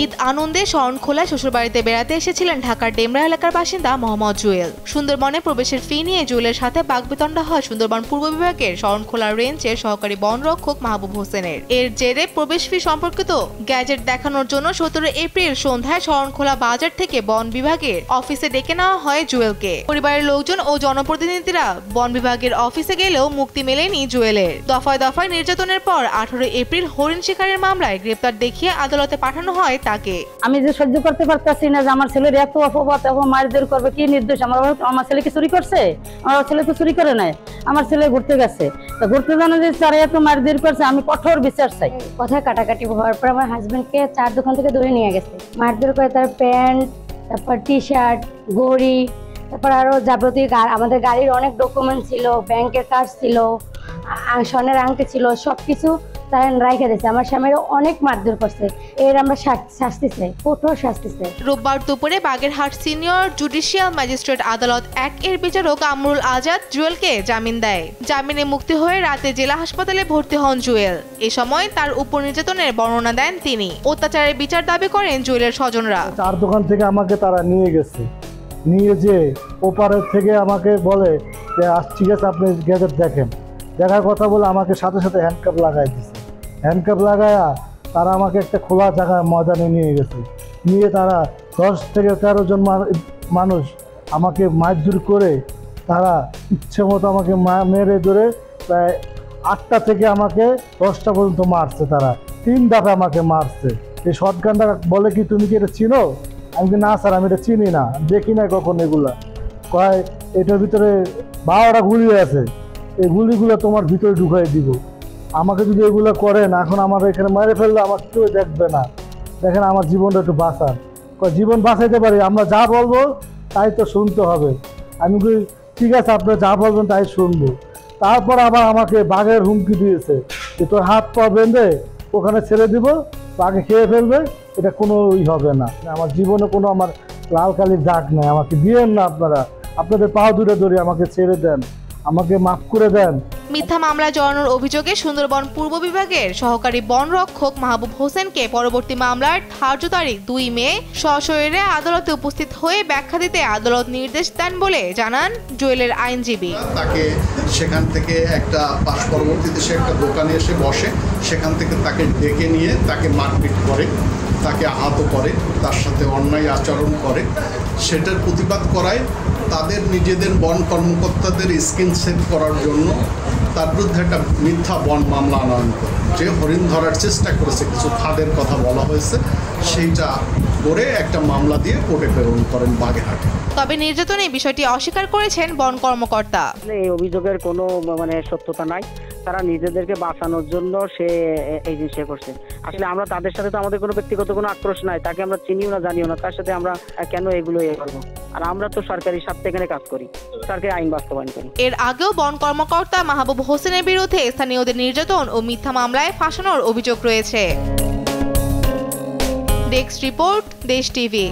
ঈদ আনন্দে শরণখোলা শ্বশুরবাড়িতে বেড়াতে এসেছিলেন ঢাকার ডেমরা এলাকার বাসিন্দা মোহাম্মদ জুয়েল। সুন্দরবনে প্রবেশের ফি নিয়ে জুয়েলের সাথে বাকবিতণ্ডা হয় সুন্দরবন পূর্ব বিভাগের শরণখোলা রেঞ্জের সহকারী বনরক্ষক মাহবুব হোসেনের। এর জেরে প্রবেশ ফি সম্পর্কিত গ্যাজেট দেখানোর জন্য 17 এপ্রিল সন্ধ্যায় শরণখোলা বাজার থেকে বন বিভাগের অফিসে ডেকে নেওয়া হয় জুয়েলকে। পরিবারের লোকজন ও জনপ্রতিনিধিরা বন বিভাগের অফিসে গেলেও মুক্তি মেলেনি জুয়েলের। দফায় দফায় নির্যাতনের পর 18 এপ্রিল হরিণ শিকারের মামলায় গ্রেপ্তার দেখিয়ে আদালতে পাঠানো হয় তাকে। আমি যে সহ্য করতে পারতাছি না যে আমার ছেলের এত অপবাদ এবং মারধর করবে, কি নির্দোষ? আমার ছেলে কি চুরি করছে? আমার ছেলে তো চুরি করে নাই, আমার ছেলে ঘুরতে গেছে। তো ঘুরতে জানা যে তারা এত মারধর করছে, আমি কঠোর বিচার চাই। কথা কাটাকাটি হওয়ার পর আমার হাজবেন্ডকে 4 দোকান থেকে ধরে নিয়ে গেছে, মারধর করে। তার প্যান্ট, তারপর টি শার্ট, ঘড়ি, তারপর আরো যাবতীয় আমাদের গাড়ির অনেক ডকুমেন্ট ছিল, ব্যাংকের কার্ড ছিল, স্বর্ণের আংটি ছিল, সবকিছু তারা রাইখে দিয়েছে। আমার স্বামীর অনেক মারধর করছে। এর আমরা শাস্তি চাই, কঠোর শাস্তি চাই। রোববার দুপুরে বাগেরহাট সিনিয়র জুডিশিয়াল ম্যাজিস্ট্রেট আদালত 1 এর বিচারক আমরুল আজাদ জুয়েলকে জামিন দেয়। জামিনে মুক্তি হয়ে রাতে জেলা হাসপাতালে ভর্তি হন জুয়েল। এ সময় তার উপর নির্যাতনের বর্ণনা দেন তিনি। অত্যাচারের বিচার দাবি করেন জুয়েলের স্বজনরা। 4 দোকান থেকে আমাকে তারা নিয়ে গেছে, নিয়ে যে ওপারের থেকে আমাকে বলে যে ঠিক আছে আপনি গ্যাজেট দেখেন। দেখার কথা বলে আমাকে সাথে সাথে হ্যান্ডকাপ লাগাই দিছে। হ্যান্ডকাপ লাগায়া তারা আমাকে একটা খোলা জায়গায় ময়দানে নিয়ে গেছে। নিয়ে তারা 10 থেকে 13 জন মানুষ আমাকে মারধর করে তারা ইচ্ছে মতো আমাকে মেরে ধরে প্রায় 8টা থেকে আমাকে 10টা পর্যন্ত মারছে। তারা 3 ধাপে আমাকে মারছে। এই শটগানটা বলে কি তুমি কি এটা চিনো? আমি কি না স্যার, আমি এটা চিনি না, দেখি না কখন। এগুলা কয় এটার ভিতরে 12টা গুলি আছে, এই গুলিগুলো তোমার ভিতরে ঢুকাই দিব। আমাকে যদি এগুলো করেন, এখন আমার এখানে মেরে ফেললে আমার কেউ দেখবে না। দেখেন আমার জীবনটা একটু বাঁচান। জীবন বাঁচাইতে পারি, আমরা যা বলবো তাই তো শুনতে হবে। আমি ঠিক আছে আপনারা যা বলবেন তাই শুনবো। তারপর আবার আমাকে বাঘের হুমকি দিয়েছে যে তোর হাত পা বেঁধে ওখানে ছেড়ে দিব, বাঘে খেয়ে ফেলবে, এটা কোনো হবে না। আমার জীবনে কোনো আমার লাল কালির দাগ নেই। আমাকে দিয়েন না আপনারা, আপনাদের পা দূরে ধরে আমাকে ছেড়ে দেন, আমাকে মাফ করে দেন। মিথ্যা মামলা জড়ানোর অভিযোগে সুন্দরবন পূর্ব বিভাগের সহকারী বনরক্ষক মাহবুব হোসেনকে পরবর্তী মামলার ধার্য তারিখ 2 মে সশরীরে আদালতে উপস্থিত হয়ে ব্যাখ্যা দিতে আদালত নির্দেশ দেন বলে জানান জুয়েলের আইনজীবী। তাকে সেখান থেকে একটা পরবর্তীতে সে একটা দোকানে এসে বসে, সেখান থেকে তাকে ডেকে নিয়ে তাকে মারপিট করে, তাকে আহত করে, তার সাথে অন্যায় আচরণ করে। সেটার প্রতিবাদ করায় তাদের নিজেদের বন কর্মকর্তাদের স্কিন সেভ করার জন্য তার বিরুদ্ধে একটা মিথ্যা বন মামলা আনয়ন করে, যে হরিণ ধরার চেষ্টা করেছে, কিছু ফাঁদের কথা বলা হয়েছে, সেইটা করে একটা মামলা দিয়ে কোর্টে প্রেরণ করেন বাগেরহাটে। তবে নির্যাতনের বিষয়টি অস্বীকার করেছেন বন কর্মকর্তা। এই অভিযোগের কোনো সত্যতা নাই। তারা নিজেদেরকে বাঁচানোর জন্য সে এই জিনিস করছে। আসলে আমরা তাদের সাথে তো আমাদের কোনো ব্যক্তিগত কোনো আক্রোশ নাই, তাকে আমরা চিনিও না জানিও না, তার সাথে আমরা কেন এগুলো করবো? আর আমরা তো সরকারি স্বার্থে এখানে কাজ করি, সরকারি আইন বাস্তবায়ন করি। এর আগেও বন কর্মকর্তা মাহবুব হোসেনের বিরুদ্ধে স্থানীয়দের নির্যাতন ও মিথ্যা মামলায় ফাঁসানোর অভিযোগ রয়েছে। ডেস্ক রিপোর্ট, দেশ টিভি।